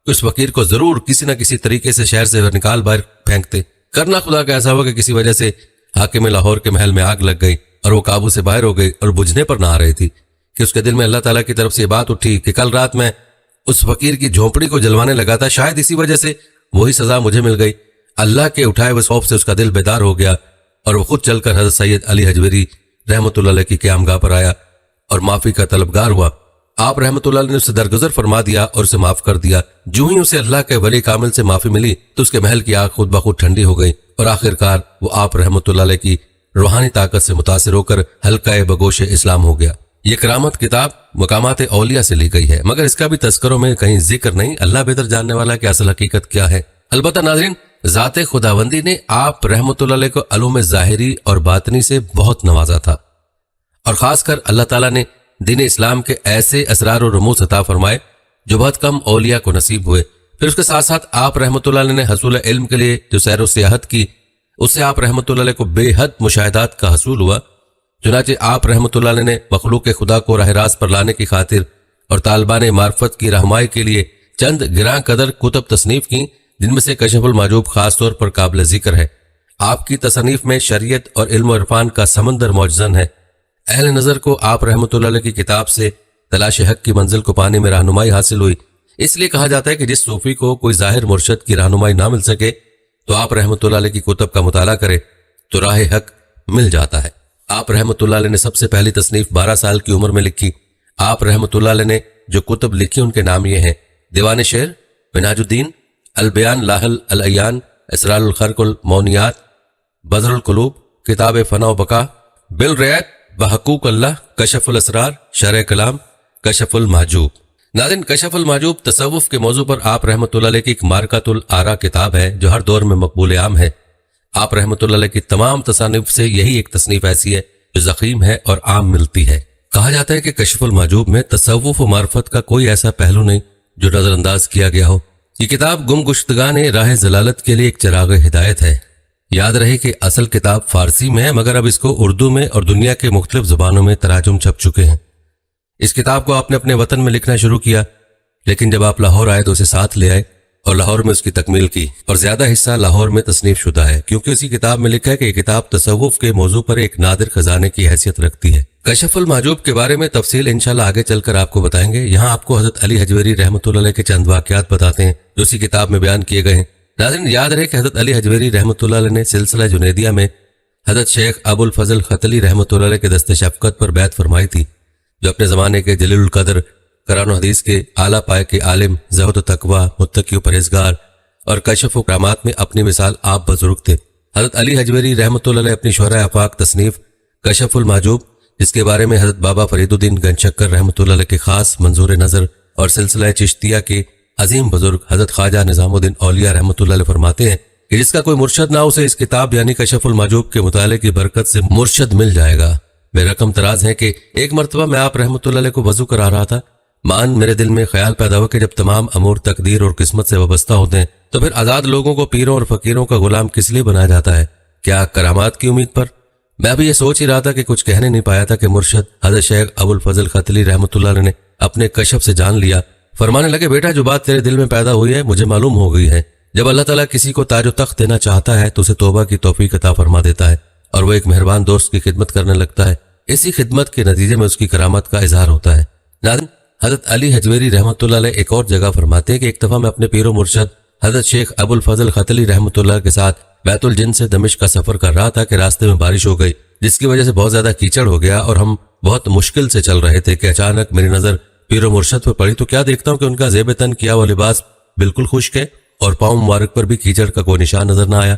کہ اس فقیر کو ضرور کسی نہ کسی طریقے سے شہر سے نکال باہر پھینکتے۔ کرنا خدا کا ایسا ہوا کہ کسی وجہ سے حاکم لاہور کے محل میں آگ لگ گئی اور وہ قابو سے باہر ہو گئی اور بجھنے پر نہ آ رہی تھی کہ اس کے دل میں اللہ تعالیٰ کی طرف سے یہ بات اٹھی کہ کل رات میں اس فقیر کی جھونپڑی کو جلوانے لگا تھا، شاید اسی وجہ سے وہی سزا مجھے مل گئی۔ اللہ کے اٹھائے ہوئے خوف سے اس کا دل بیدار ہو گیا اور وہ خود چل کر حضرت سید علی حجویری رحمۃ اللہ علیہ کی قیام گاہ پر آیا اور معافی کا طلبگار ہوا۔ آپ رحمۃ اللہ علیہ نے اسے درگزر فرما دیا اور اسے معاف کر دیا۔ جو ہی اسے اللہ کے ولی کامل سے معافی ملی تو اس کے محل کی آگ خود بخود ٹھنڈی ہو گئی اور آخرکار وہ آپ رحمۃ اللہ علیہ کی روحانی طاقت سے متاثر ہو کر حلقہ بگوش اسلام ہو گیا۔ یہ کرامت کتاب مقامات اولیاء سے لی گئی ہے، مگر اس کا بھی تذکروں میں کہیں ذکر نہیں۔ اللہ بہتر جاننے والا کہ اصل حقیقت کیا ہے۔ البتہ ناظرین، ذات خداوندی نے آپ رحمۃ اللہ علیہ کو علوم ظاہری اور باطنی سے بہت نوازا تھا، اور خاص کر اللہ تعالیٰ نے دین اسلام کے ایسے اسرار و رموز عطا فرمائے جو بہت کم اولیاء کو نصیب ہوئے۔ پھر اس کے ساتھ ساتھ آپ رحمۃ اللہ علیہ نے حصول علم کے لیے جو سیر و سیاحت کی، اس سے آپ رحمۃ اللہ علیہ کو بے حد مشاہدات کا حصول ہوا۔ چنانچہ آپ رحمۃ اللہ علیہ نے مخلوق خدا کو راہ راست پر لانے کی خاطر اور طالبان معرفت کی رہنمائی کے لیے چند گراں قدر کتب تصنیف کی، جن میں سے کشف المحجوب خاص طور پر قابل ذکر ہے۔ آپ کی تصنیف میں شریعت اور علم و عرفان کا سمندر موجزن ہے۔ اہل نظر کو آپ رحمۃ اللہ علیہ کی کتاب سے تلاش حق کی منزل کو پانے میں رہنمائی حاصل ہوئی۔ اس لیے کہا جاتا ہے کہ جس صوفی کو کوئی ظاہر مرشد کی رہنمائی نہ مل سکے تو آپ رحمۃ اللہ علیہ کی کتب کا مطالعہ کرے تو راہ حق مل جاتا ہے۔ آپ رحمۃ اللہ علیہ نے سب سے پہلی تصنیف 12 سال کی عمر میں لکھی۔ آپ رحمۃ اللہ علیہ نے جو کتب لکھی ان کے نام یہ ہیں: دیوان شعر، منہاج الدین، البیان لاحل العیان، اسرار الخرق المونیات، بدر القلوب، کتاب فنا و بقا، بالرعایت بحقوق اللہ، کشف الاسرار، شرح کلام، کشف المحجوب۔ ناظرین، کشف المحجوب تصوف کے موضوع پر آپ رحمۃ اللہ علیہ کی ایک مارکۃ الآراء کتاب ہے جو ہر دور میں مقبول عام ہے۔ آپ رحمۃ اللہ علیہ کی تمام تصانیف سے یہی ایک تصنیف ایسی ہے جو ضخیم ہے اور عام ملتی ہے۔ کہا جاتا ہے کہ کشف المحجوب میں تصوف و معرفت کا کوئی ایسا پہلو نہیں جو نظر انداز کیا گیا ہو۔ یہ کتاب گم گشتگان راہ ضلالت کے لیے ایک چراغ ہدایت ہے۔ یاد رہے کہ اصل کتاب فارسی میں ہے، مگر اب اس کو اردو میں اور دنیا کے مختلف زبانوں میں تراجم چھپ چکے ہیں۔ اس کتاب کو آپ نے اپنے وطن میں لکھنا شروع کیا، لیکن جب آپ لاہور آئے تو اسے ساتھ لے آئے اور لاہور میں اس کی تکمیل کی، اور زیادہ حصہ لاہور میں تصنیف شدہ ہے، کیونکہ اسی کتاب میں لکھا ہے کہ یہ کتاب تصوف کے موضوع پر ایک نادر خزانے کی حیثیت رکھتی ہے۔ کشف المحجوب کے بارے میں تفصیل انشاءاللہ آگے چل کر آپ کو بتائیں گے۔ یہاں آپ کو حضرت علی حجویری رحمۃ اللہ علیہ کے چند واقعات بتاتے ہیں جو اسی کتاب میں بیان کیے گئے ہیں۔ ناظرین، یاد رہے کہ حضرت علی حجویری رحمۃ اللہ علیہ نے سلسلہ جنیدیہ میں حضرت شیخ ابو الفضل ختلی رحمۃ اللہ علیہ کے دست شفقت پر بیعت فرمائی تھی، جو اپنے زمانے کے جلیل القدر، قرآن و حدیث کے اعلیٰ پائے کے عالم، زہد و تقوی، متقی و پرہیزگار اور کشف و کرامات میں اپنی مثال آپ بزرگ تھے۔ حضرت علی حجویری رحمۃ اللہ علیہ اپنی شہرۂ آفاق تصنیف کشف المحجوب، جس کے بارے میں حضرت بابا فرید الدین گنج شکر رحمۃ اللہ علیہ کے خاص منظور نظر اور سلسلہ چشتیہ کے عظیم بزرگ حضرت خواجہ نظام الدین اولیاء رحمۃ اللہ علیہ فرماتے ہیں کہ جس کا کوئی مرشد نہ اسے اس کتاب یعنی کشف المحجوب کے مطالعے کی برکت سے مرشد مل جائے گا۔ بے رقم تراز ہے کہ ایک مرتبہ میں آپ رحمۃ اللہ علیہ کو وضو کرا رہا تھا، میرے دل میں خیال پیدا ہوا کہ جب تمام امور تقدیر اور قسمت سے وابستہ ہوتے ہیں تو پھر آزاد لوگوں کو پیروں اور فقیروں کا غلام کس لیے بنایا جاتا ہے؟ کیا کرامات کی امید پر؟ میں ابھی یہ سوچ ہی رہا تھا کہ کچھ کہنے نہیں پایا تھا کہ مرشد حضرت شیخ ابو الفضل ختلی رحمۃ اللہ علیہ نے اپنے کشف سے جان لیا۔ فرمانے لگے، بیٹا جو بات تیرے دل میں پیدا ہوئی ہے مجھے معلوم ہو گئی ہے۔ جب اللہ تعالیٰ کسی کو تاج و تخت دینا چاہتا ہے تو اسے توبہ کی توفیق عطا فرما دیتا ہے اور وہ ایک مہربان دوست کی خدمت کرنے لگتا ہے، اسی خدمت کے نتیجے میں اس کی کرامت کا اظہار ہوتا ہے۔ ناظرین، حضرت علی حجویری رحمۃ اللہ علیہ ایک اور جگہ فرماتے ہیں کہ ایک دفعہ میں اپنے پیر و مرشد حضرت شیخ ابو الفضل ختلی رحمۃ اللہ کے ساتھ بیت الجن سے دمشق کا سفر کر رہا تھا کہ راستے میں بارش ہو گئی، جس کی وجہ سے بہت زیادہ کیچڑ ہو گیا اور ہم بہت مشکل سے چل رہے تھے کہ اچانک میری نظر پیر و مرشد پر پڑی تو کیا دیکھتا ہوں کہ ان کا زیب تن کیا ہوا لباس بالکل خشک ہے اور پاؤں مبارک پر بھی کیچڑ کا کوئی نشان نظر نہ آیا۔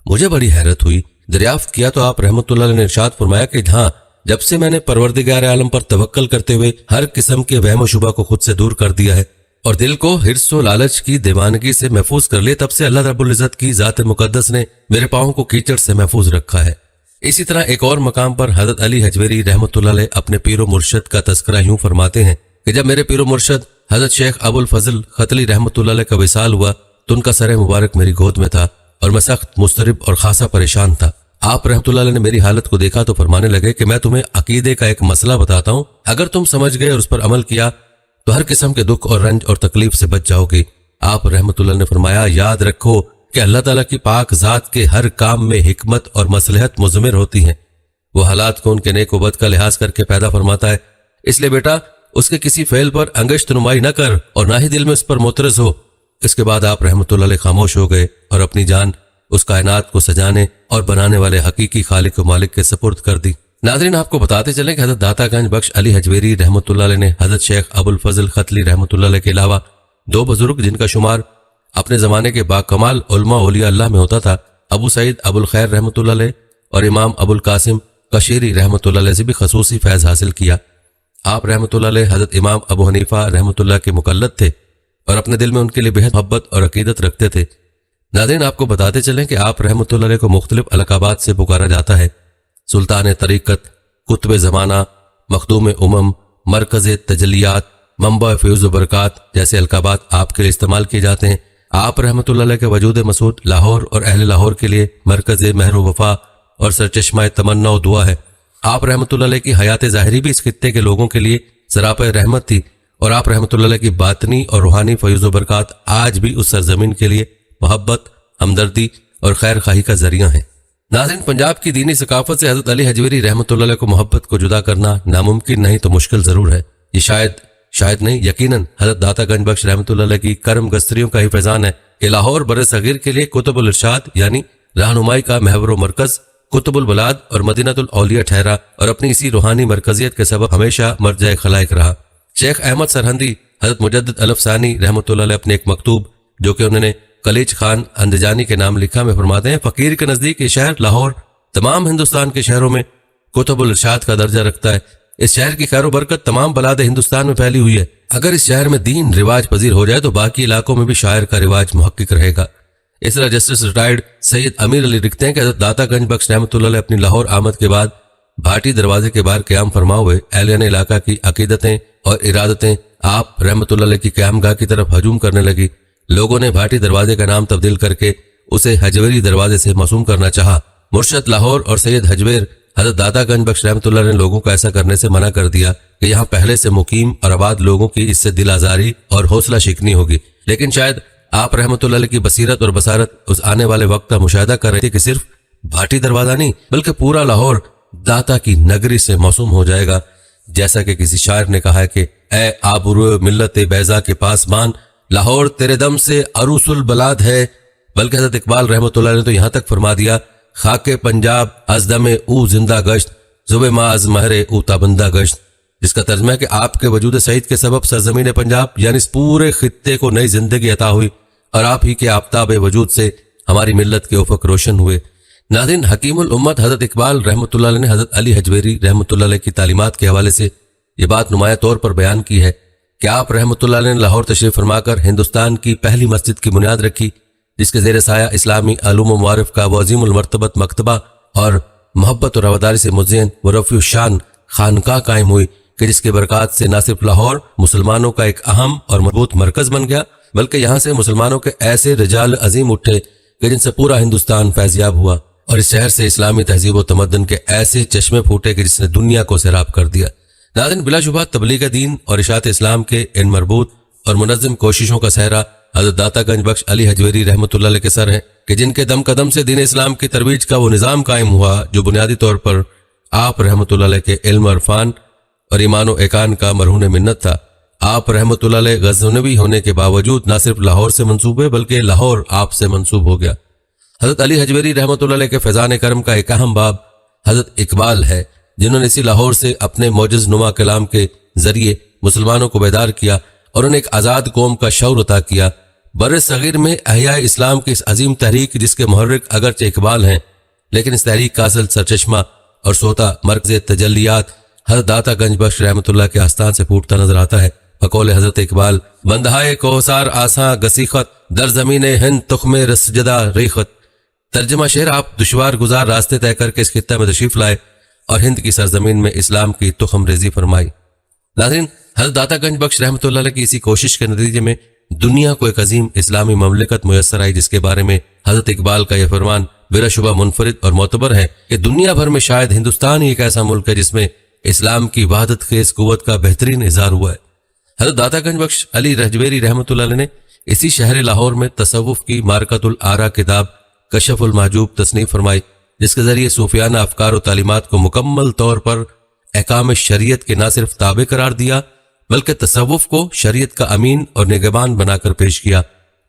مجھے بڑی حیرت ہوئی، دریافت کیا تو آپ رحمۃ اللہ علیہ نے ارشاد فرمایا کہ ہاں، جب سے میں نے پروردگار عالم پر توکل کرتے ہوئے ہر قسم کے وہم و شبہ کو خود سے دور کر دیا ہے اور دل کو حرص و لالچ کی دیوانگی سے محفوظ کر لیا، تب سے اللہ رب العزت کی ذات مقدس نے میرے پاؤں کو کیچڑ سے محفوظ رکھا ہے۔ اسی طرح ایک اور مقام پر حضرت علی حجویری رحمۃ اللہ علیہ اپنے پیر و مرشد کا تذکرہ یوں فرماتے ہیں کہ جب میرے پیر و مرشد حضرت شیخ ابو الفضل ختلی رحمۃ اللہ علیہ کا وصال ہوا تو ان کا سر مبارک میری گود میں تھا اور میں سخت مضطرب اور خاصا پریشان تھا۔ آپ رحمۃ اللہ علیہ نے میری حالت کو دیکھا تو فرمانے لگے کہ میں تمہیں عقیدے کا ایک مسئلہ بتاتا ہوں، اگر تم سمجھ گئے اور اس پر عمل کیا تو ہر قسم کے دکھ اور رنج اور تکلیف سے بچ جاؤ گی۔ آپ رحمۃ اللہ نے فرمایا، یاد رکھو کہ اللہ تعالیٰ کی پاک ذات کے ہر کام میں حکمت اور مصلحت مضمر ہوتی ہیں، وہ حالات کو ان کے نیک و بد کا لحاظ کر کے پیدا فرماتا ہے، اس لیے بیٹا اس کے کسی فعل پر انگشت نمائی نہ کر اور نہ ہی دل میں اس پر معترض ہو۔ اس کے بعد آپ رحمۃ اللہ علیہ خاموش ہو گئے اور اپنی جان اس کائنات کو سجانے اور بنانے والے حقیقی خالق و مالک کے سپرد کر دی۔ ناظرین، آپ کو بتاتے چلیں کہ حضرت داتا گنج بخش علی حجویری رحمۃ اللہ علیہ نے حضرت شیخ ابو الفضل ختلی رحمۃ اللہ علیہ کے علاوہ دو بزرگ جن کا شمار اپنے زمانے کے باکمال علماء اولیاء اللہ میں ہوتا تھا، ابو سعید ابو الخیر رحمۃ اللہ علیہ اور امام ابو القاسم قشیری رحمۃ اللہ علیہ سے بھی خصوصی فیض حاصل کیا۔ آپ رحمۃ اللہ علیہ حضرت امام ابو حنیفہ رحمۃ اللہ کے مقلد تھے اور اپنے دل میں ان کے لیے بہت محبت اور عقیدت رکھتے تھے۔ ناظرین، آپ کو بتاتے چلیں کہ آپ رحمۃ اللہ علیہ کو مختلف القابات سے پکارا جاتا ہے، سلطان طریقت، قطب زمانہ، مخدوم امم، مرکز تجلیات، منبع فیض و برکات جیسے القابات آپ کے لیے استعمال کیے جاتے ہیں۔ آپ رحمۃ اللہ علیہ کے وجود مسعود لاہور اور اہل لاہور کے لیے مرکز مہر و وفا اور سرچشمہ تمنا و دعا ہے۔ آپ رحمۃ اللہ علیہ کی حیات ظاہری بھی اس خطے کے لوگوں کے لیے سراپا رحمت تھی اور آپ رحمۃ اللہ علیہ کی باطنی اور روحانی فیض و برکات آج بھی اس سرزمین کے لیے محبت، ہمدردی اور خیر خواہی کا ذریعہ ہیں۔ ناظرین، پنجاب کی دینی ثقافت سے حضرت علی حجویری رحمۃ اللہ علیہ کو محبت کو جدا کرنا ناممکن نہیں تو مشکل ضرور ہے۔ یہ شاید نہیں، یقیناً حضرت داتا گنج بخش رحمۃ اللہ علیہ کی کرم گستریوں کا ہی فیضان ہے کہ لاہور بر صغیر کے لیے کتب الارشاد یعنی رہنمائی کا محور و مرکز، کتب البلاد اور مدینہ الاولیاء ٹھہرا اور اپنی اسی روحانی مرکزیت کے سبب ہمیشہ مرجع خلائق رہا۔ شیخ احمد سرہندی حضرت مجدد الف ثانی رحمۃ اللہ علیہ اپنے ایک مکتوب جو کہ انہوں نے کلیج خان اندجانی کے نام لکھا میں فرماتے ہیں، فقیر کے نزدیک یہ شہر لاہور تمام ہندوستان کے شہروں میں کتب الارشاد کا درجہ رکھتا ہے۔ اس شہر کی خیر و برکت تمام بلاد ہندوستان میں پھیلی ہوئی ہے۔ اگر اس شہر میں دین رواج پذیر ہو جائے تو باقی علاقوں میں بھی شاعر کا رواج محقق رہے گا۔ اس طرح جسٹس ریٹائرڈ سید امیر علی لکھتے ہیں کہ حضرت داتا گنج بخش رحمۃ اللہ علیہ اپنی لاہور آمد کے بعد بھاٹی دروازے کے باہر قیام فرما ہوئے اہلیان علاقہ کی عقیدتیں اور ارادتیں آپ رحمۃ اللہ علیہ کی قیام گاہ کی طرف ہجوم کرنے لگی۔ لوگوں نے بھاٹی دروازے کا نام تبدیل کر کے اسے حجویری دروازے سے موسوم کرنا چاہا۔ مرشد لاہور اور سید حجویر حضرت داتا گنج بخش رحمۃ اللہ نے لوگوں کو ایسا کرنے سے منع کر دیا کہ یہاں پہلے سے مقیم اور آباد لوگوں کی اس سے دل آزاری اور حوصلہ شکنی ہوگی، لیکن شاید آپ رحمۃ اللہ علیہ کی بصیرت اور بصارت اس آنے والے وقت کا مشاہدہ کر رہے تھے کہ صرف بھاٹی دروازہ نہیں بلکہ پورا لاہور داتا کی نگری سے موسوم ہو جائے گا. جیسا کہ کسی شاعر نے کہا ہے کہ اے آبرو ملت بیضا کے پاسبان، لاہور تیرے دم سے عروس البلاد ہے. بلکہ حضرت اقبال رحمۃ اللہ علیہ نے تو یہاں تک فرما دیا، خاک پنجاب از دم او زندہ گشت، زبے ما از مہر او تابندہ گشت، جس کا ترجمہ ہے کہ آپ کے وجود سعید کے سبب سرزمین پنجاب یعنی اس پورے خطے کو نئی زندگی عطا ہوئی اور آپ ہی کے آفتاب وجود سے ہماری ملت کے افق روشن ہوئے. ناظرین، حکیم الامت حضرت اقبال رحمۃ اللہ علیہ نے حضرت علی حجویری رحمۃ اللہ علیہ کی تعلیمات کے حوالے سے یہ بات نمایاں طور پر بیان کی ہے کہ آپ رحمۃ اللہ علیہ نے لاہور تشریف فرما کر ہندوستان کی پہلی مسجد کی بنیاد رکھی، جس کے زیر سایہ اسلامی علوم و معارف کا وہ عظیم المرتبت مکتبہ اور محبت و رواداری سے مزین و رفیع الشان خانقاہ قائم ہوئی کہ جس کے برکات سے نہ صرف لاہور مسلمانوں کا ایک اہم اور مضبوط مرکز بن گیا بلکہ یہاں سے مسلمانوں کے ایسے رجال عظیم اٹھے کہ جن سے پورا ہندوستان فیضیاب ہوا، اور اس شہر سے اسلامی تہذیب و تمدن کے ایسے چشمے پھوٹے کہ جس نے دنیا کو سیراب کر دیا. ناظرین، بلا شبہ تبلیغ دین اور اشاعت اسلام کے ان مربوط اور منظم کوششوں کا صحرا حضرت داتا گنج بخش علی حجویری رحمۃ اللہ علیہ کے سر ہیں کہ جن کے دم قدم سے دین اسلام کی ترویج کا وہ نظام قائم ہوا جو بنیادی طور پر آپ رحمۃ اللہ علیہ کے علم عرفان اور ایمان و اقان کا مرہون منت تھا. آپ رحمۃ اللہ علیہ غزنوی ہونے کے باوجود نہ صرف لاہور سے منسوب ہے بلکہ لاہور آپ سے منسوب ہو گیا. حضرت علی حجویری رحمۃ اللہ علیہ کے فیضان کرم کا ایک اہم باب حضرت اقبال ہے، جنہوں نے اسی لاہور سے اپنے معجز نما کلام کے ذریعے مسلمانوں کو بیدار کیا اور انہیں ایک آزاد قوم کا شعور عطا کیا. بر صغیر میں احیاء اسلام کی اس عظیم تحریک جس کے محرک اگرچہ اقبال ہیں لیکن اس تحریک کا اصل سرچشمہ اور سوتا مرکز تجلیات حضرت داتا گنج بخش رحمۃ اللہ کے آستان سے پھوٹتا نظر آتا ہے. بقول حضرت اقبال، بندہائے کوثر آساں گسیخت در زمین ہند تخم رسجدہ ریخت. ترجمہ شعر، آپ دشوار گزار راستے طے کر کے اس خطہ میں تشریف لائے اور ہند کی سرزمین میں اسلام کی تخم ریزی فرمائی. ناظرین، حضرت داتا گنج بخش رحمۃ اللہ علیہ کی اسی کوشش کے نتیجے میں دنیا کو ایک عظیم اسلامی مملکت میسر آئی جس کے بارے میں حضرت اقبال کا یہ فرمان بلا شبہ منفرد اور معتبر ہے کہ دنیا بھر میں شاید ہندوستان ہی ایک ایسا ملک ہے جس میں اسلام کی وحدت خیز قوت کا بہترین اظہار ہوا ہے. حضرت داتا گنج بخش علی حجویری رحمۃ اللہ علیہ نے اسی شہر لاہور میں تصوف کی مارکۃ الآراء کتاب کشف المحجوب تصنیف فرمائی، جس کے ذریعے صوفیانہ افکار و تعلیمات کو مکمل طور پر احکام شریعت کے نہ صرف تابع قرار دیا بلکہ تصوف کو شریعت کا امین اور نگہبان بنا کر پیش کیا،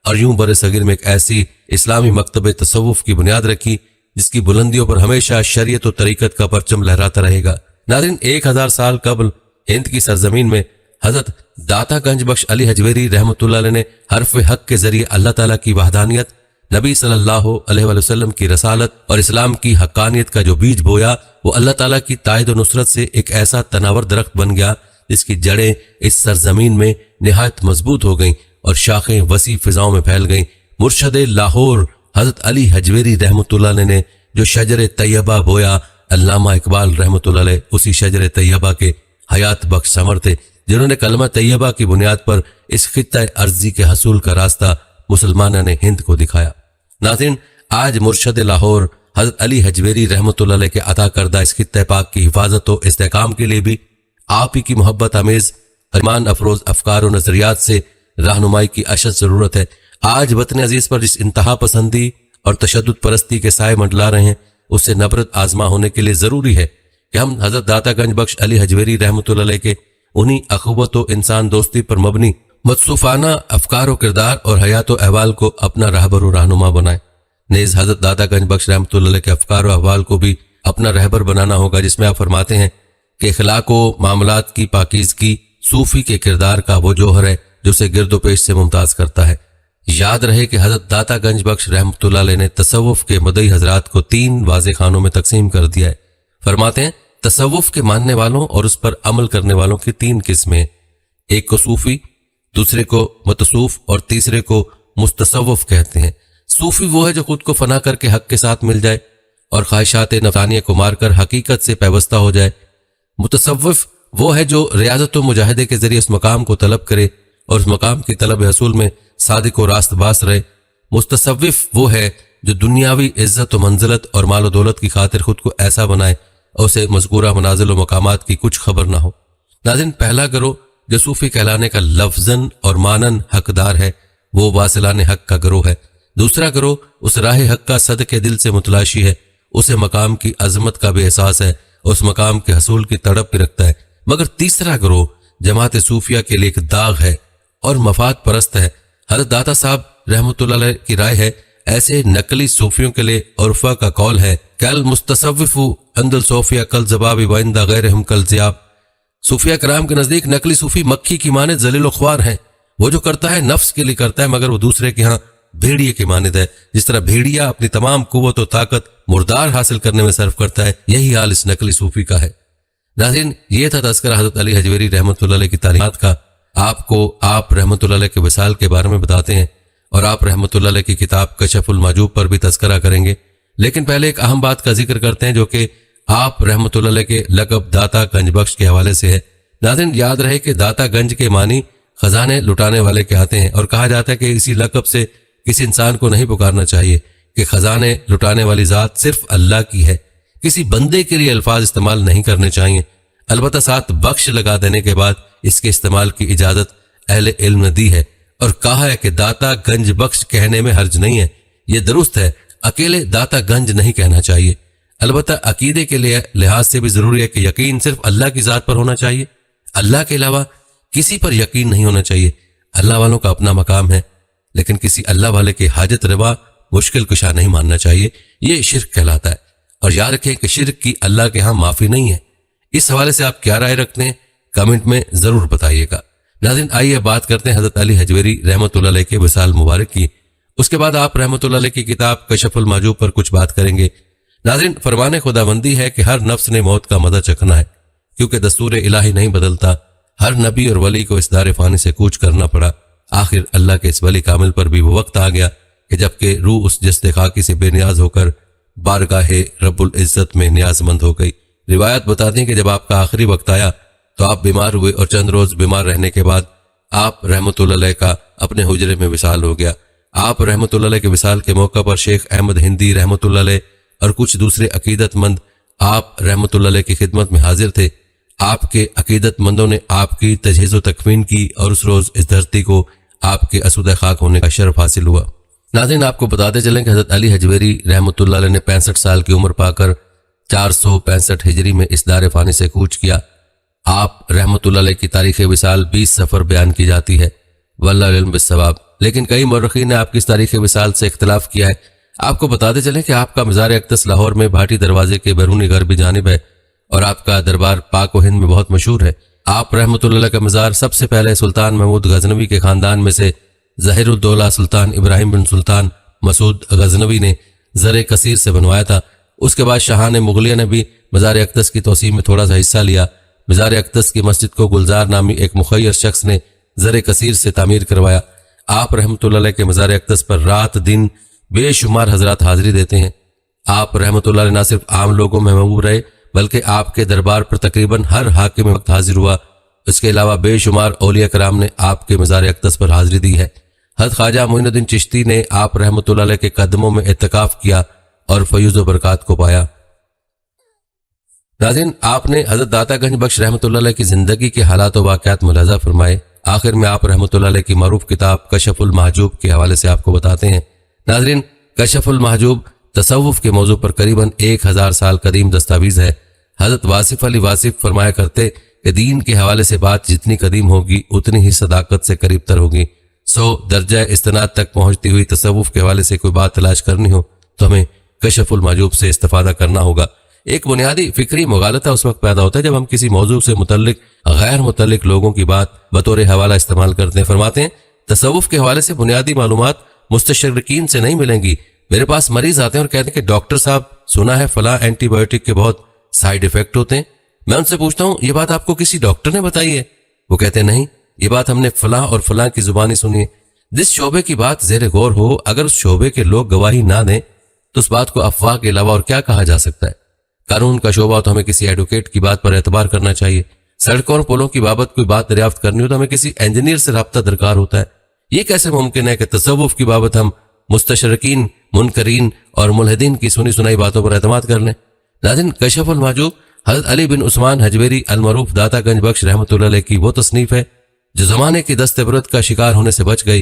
اور یوں بر صغیر میں ایک ایسی اسلامی مکتب تصوف کی بنیاد رکھی جس کی بلندیوں پر ہمیشہ شریعت و طریقت کا پرچم لہراتا رہے گا. ناظرین، 1000 سال قبل ہند کی سرزمین میں حضرت داتا گنج بخش علی حجویری رحمۃ اللہ علیہ نے حرف حق کے ذریعے اللہ تعالیٰ کی وحدانیت، نبی صلی اللہ علیہ وآلہ وسلم کی رسالت اور اسلام کی حقانیت کا جو بیج بویا وہ اللہ تعالیٰ کی تائید و نصرت سے ایک ایسا تناور درخت بن گیا جس کی جڑیں اس سرزمین میں نہایت مضبوط ہو گئیں اور شاخیں وسیع فضاؤں میں پھیل گئیں. مرشد لاہور حضرت علی حجویری رحمۃ اللہ علیہ نے جو شجر طیبہ بویا، علامہ اقبال رحمۃ اللہ علیہ اسی شجر طیبہ کے حیات بخش ثمر تھے جنہوں نے کلمہ طیبہ کی بنیاد پر اس خطہ ارضی کے حصول کا راستہ مسلمانوں نے ہند کو دکھایا. ناظرین، آج مرشد لاہور حضرت علی حجویری رحمۃ اللہ علیہ کے عطا کردہ اس خطہ پاک کی حفاظت و استحکام کے لیے بھی آپ ہی کی محبت آمیز ایمان افروز افکار و نظریات سے رہنمائی کی اشد ضرورت ہے. آج وطن عزیز پر جس انتہا پسندی اور تشدد پرستی کے سائے منڈلا رہے ہیں اس سے نبرد آزما ہونے کے لیے ضروری ہے کہ ہم حضرت داتا گنج بخش علی حجویری رحمۃ اللہ علیہ کے انہی اخوت و انسان دوستی پر مبنی متصوفانہ افکار و کردار اور حیات و احوال کو اپنا رہبر و رہنما بنائیں. نیز حضرت داتا گنج بخش رحمۃ اللہ علیہ کے افکار و احوال کو بھی اپنا رہبر بنانا ہوگا جس میں آپ فرماتے ہیں کہ اخلاق و معاملات کی پاکیزگی صوفی کے کردار کا وہ جوہر ہے جو اسے گرد و پیش سے ممتاز کرتا ہے. یاد رہے کہ حضرت داتا گنج بخش رحمۃ اللہ علیہ نے تصوف کے مدعی حضرات کو 3 واضح خانوں میں تقسیم کر دیا ہے. فرماتے ہیں تصوف کے ماننے والوں اور اس پر عمل کرنے والوں کی 3 قسمیں، ایک کو صوفی، دوسرے کو متصوف اور تیسرے کو مستصوف کہتے ہیں. صوفی وہ ہے جو خود کو فنا کر کے حق کے ساتھ مل جائے اور خواہشات نفسانیہ کو مار کر حقیقت سے پیوستہ ہو جائے. متصوف وہ ہے جو ریاضت و مجاہدے کے ذریعے اس مقام کو طلب کرے اور اس مقام کی طلب حصول میں صادق و راست باس رہے. مستصوف وہ ہے جو دنیاوی عزت و منزلت اور مال و دولت کی خاطر خود کو ایسا بنائے اور اسے مذکورہ منازل و مقامات کی کچھ خبر نہ ہو. ناظرین، پہلا گروہ جو صوفی کہلانے کا لفظاً اور مانن حقدار ہے وہ واصلان حق کا گروہ ہے۔ دوسرا گروہ اس راہ حق کا صدقے دل سے متلاشی ہے، اسے مقام کی عظمت کا بھی احساس ہے، اس مقام کے حصول کی تڑپ بھی رکھتا ہے۔ مگر تیسرا گروہ جماعت صوفیہ کے لیے ایک داغ ہے اور مفاد پرست ہے۔ حضرت داتا صاحب رحمۃ اللہ علیہ کی رائے ہے، ایسے نقلی صوفیوں کے لیے عرفہ کا قول ہے، کل مستصوف عند الصوفیہ کل زباب وعند غیرہم کل ذیاب۔ صوفیہ کرام کے نزدیک نقلی صوفی مکھی کی مانند ذلیل و خوار ہیں، وہ جو کرتا ہے نفس کے لیے کرتا ہے، مگر وہ دوسرے کے ہاں بھیڑیے کی مانند ہے۔ جس طرح بھیڑیا اپنی تمام قوت و طاقت مردار حاصل کرنے میں صرف کرتا ہے، یہی حال اس نقلی صوفی کا ہے۔ ناظرین، یہ تھا تذکرہ حضرت علی حجویری رحمۃ اللہ علیہ کی تعلیمات کا۔ آپ کو آپ رحمۃ اللہ علیہ کے وصال کے بارے میں بتاتے ہیں اور آپ رحمۃ اللہ علیہ کی کتاب کشف المحجوب پر بھی تذکرہ کریں گے، لیکن پہلے ایک اہم بات کا ذکر کرتے ہیں جو کہ آپ رحمۃ اللہ علیہ کے لقب داتا گنج بخش کے حوالے سے ہے۔ ناظرین، یاد رہے کہ داتا گنج کے معنی خزانے لٹانے والے کے آتے ہیں، اور کہا جاتا ہے کہ اسی لقب سے کسی انسان کو نہیں پکارنا چاہیے کہ خزانے لٹانے والی ذات صرف اللہ کی ہے۔ کسی بندے کے لیے الفاظ استعمال نہیں کرنے چاہیے، البتہ ساتھ بخش لگا دینے کے بعد اس کے استعمال کی اجازت اہل علم نے دی ہے اور کہا ہے کہ داتا گنج بخش کہنے میں حرج نہیں ہے۔ یہ درست ہے، اکیلے داتا گنج نہیں کہنا چاہیے، البتہ عقیدے کے لیے لحاظ سے بھی ضروری ہے کہ یقین صرف اللہ کی ذات پر ہونا چاہیے، اللہ کے علاوہ کسی پر یقین نہیں ہونا چاہیے۔ اللہ والوں کا اپنا مقام ہے، لیکن کسی اللہ والے کے حاجت روا مشکل کشا نہیں ماننا چاہیے، یہ شرک کہلاتا ہے۔ اور یاد رکھیں کہ شرک کی اللہ کے ہاں معافی نہیں ہے۔ اس حوالے سے آپ کیا رائے رکھتے ہیں کمنٹ میں ضرور بتائیے گا۔ ناظرین، آئیے بات کرتے ہیں حضرت علی حجویری رحمۃ اللہ علیہ کے وصال مبارک کی، اس کے بعد آپ رحمۃ اللہ علیہ کی کتاب کشف المحجوب پر کچھ بات کریں گے۔ ناظرین، فرمان خداوندی ہے کہ ہر نفس نے موت کا مزہ چکھنا ہے، کیونکہ دستور الہی نہیں بدلتا۔ ہر نبی اور ولی کو اس دار فانی سے کوچ کرنا پڑا۔ آخر اللہ کے اس ولی کامل پر بھی وہ وقت آ گیا کہ جبکہ روح اس جسد خاکی سے بے نیاز ہو کر بارگاہ رب العزت میں نیاز مند ہو گئی۔ روایت بتاتی ہیں کہ جب آپ کا آخری وقت آیا تو آپ بیمار ہوئے، اور چند روز بیمار رہنے کے بعد آپ رحمۃ اللہ علیہ کا اپنے حجرے میں وصال ہو گیا۔ آپ رحمۃ اللہ علیہ کے وصال کے موقع پر شیخ احمد ہندی رحمۃ اللہ علیہ اور کچھ دوسرے عقیدت مند آپ رحمۃ اللہ علیہ کی خدمت میں حاضر تھے۔ آپ کے عقیدت مندوں نے آپ کی تجہیز و تکفین کی، اور اس روز اس دھرتی کو آپ کے اسودہ خاک ہونے کا شرف حاصل ہوا۔ ناظرین، آپ کو بتاتے چلیں کہ حضرت علی حجویری رحمۃ اللہ علیہ نے 65 سال کی عمر پا کر 465 ہجری میں اس دار فانی سے کوچ کیا۔ آپ رحمۃ اللہ علیہ کی تاریخ وصال 20 سفر بیان کی جاتی ہے، واللہ علم بالصواب، لیکن کئی مورخین نے آپ کی اس تاریخ وصال سے اختلاف کیا ہے۔ آپ کو بتاتے چلیں کہ آپ کا مزار اقدس لاہور میں بھاٹی دروازے کے بیرونی غربی جانب ہے، اور آپ کا دربار پاک و ہند میں بہت مشہور ہے۔ آپ رحمۃ اللہ علیہ کا مزار سب سے پہلے سلطان محمود غزنوی کے خاندان میں سے ظاہر الدولہ سلطان ابراہیم بن سلطان مسعود غزنوی نے زر کثیر سے بنوایا تھا۔ اس کے بعد شاہان مغلیہ نے بھی مزار اقدس کی توسیع میں تھوڑا سا حصہ لیا۔ مزار اقدس کی مسجد کو گلزار نامی ایک مخیر شخص نے زر کثیر سے تعمیر کروایا۔ آپ رحمۃ اللہ علیہ کے مزار اقدس پر رات دن بے شمار حضرات حاضری دیتے ہیں۔ آپ رحمۃ اللہ علیہ نہ صرف عام لوگوں میں محبوب رہے، بلکہ آپ کے دربار پر تقریباً ہر حاکم وقت حاضر ہوا۔ اس کے علاوہ بے شمار اولیاء کرام نے آپ کے مزار اقدس پر حاضری دی ہے۔ حضرت خواجہ معین الدین چشتی نے آپ رحمۃ اللہ علیہ کے قدموں میں اعتکاف کیا اور فیوز و برکات کو پایا۔ ناظرین، آپ نے حضرت داتا گنج بخش رحمۃ اللہ علیہ کی زندگی کے حالات و واقعات ملاحظہ فرمائے۔ آخر میں آپ رحمۃ اللہ علیہ کی معروف کتاب کشف المحجوب کے حوالے سے آپ کو بتاتے ہیں۔ ناظرین، کشف المحجوب تصوف کے موضوع پر قریباً 1000 سال قدیم دستاویز ہے۔ حضرت واصف علی واصف فرمایا کرتے کہ دین کے حوالے سے بات جتنی قدیم ہوگی اتنی ہی صداقت سے قریب تر ہوگی۔ 100 درجہ استناد تک پہنچتی ہوئی تصوف کے حوالے سے کوئی بات تلاش کرنی ہو تو ہمیں کشف المحجوب سے استفادہ کرنا ہوگا۔ ایک بنیادی فکری مغالطہ اس وقت پیدا ہوتا ہے جب ہم کسی موضوع سے متعلق غیر متعلق لوگوں کی بات بطور حوالہ استعمال کرتے ہیں۔ فرماتے ہیں تصوف کے حوالے سے بنیادی معلومات مستشرقین سے نہیں ملیں گی۔ میرے پاس مریض آتے ہیں اور کہتے ہیں کہ ڈاکٹر صاحب سنا ہے فلاں اینٹی بایوٹک کے بہت سائیڈ ایفیکٹ ہوتے ہیں۔ میں ان سے پوچھتا ہوں یہ بات آپ کو کسی ڈاکٹر نے بتائی ہے؟ وہ کہتے ہیں نہیں، یہ بات ہم نے فلاں اور فلاں کی زبانی سنی ہے۔ جس شعبے کی بات زیر غور ہو، اگر اس شعبے کے لوگ گواہی نہ دیں تو اس بات کو افواہ کے علاوہ اور کیا کہا جا سکتا ہے؟ قانون کا شعبہ تو ہمیں کسی ایڈوکیٹ کی بات پر اعتبار کرنا چاہیے۔ سڑکوں اور پلوں کی بابت کوئی بات دریافت کرنی ہو تو ہمیں کسی انجینئر سے رابطہ درکار ہوتا ہے۔ یہ کیسے ممکن ہے کہ تصوف کی بابت ہم مستشرقین، منکرین اور ملحدین کی سنی سنائی باتوں پر اعتماد کر لیں؟ ناظرین، کشف المحجوب حضرت علی بن عثمان حجویری المعروف داتا گنج بخش رحمۃ اللہ علیہ کی وہ تصنیف ہے جو زمانے کی دست برد کا شکار ہونے سے بچ گئی،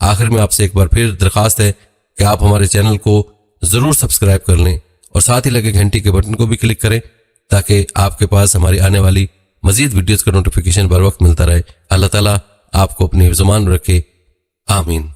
آخر میں آپ سے ایک بار پھر درخواست ہے کہ آپ ہمارے چینل کو ضرور سبسکرائب کر لیں اور ساتھ ہی لگے گھنٹی کے بٹن کو بھی کلک کریں تاکہ آپ کے پاس ہماری آنے والی مزید ویڈیوز کا نوٹیفیکیشن بر وقت ملتا رہے۔ اللہ تعالیٰ آپ کو اپنی زبان رکھے، آمین۔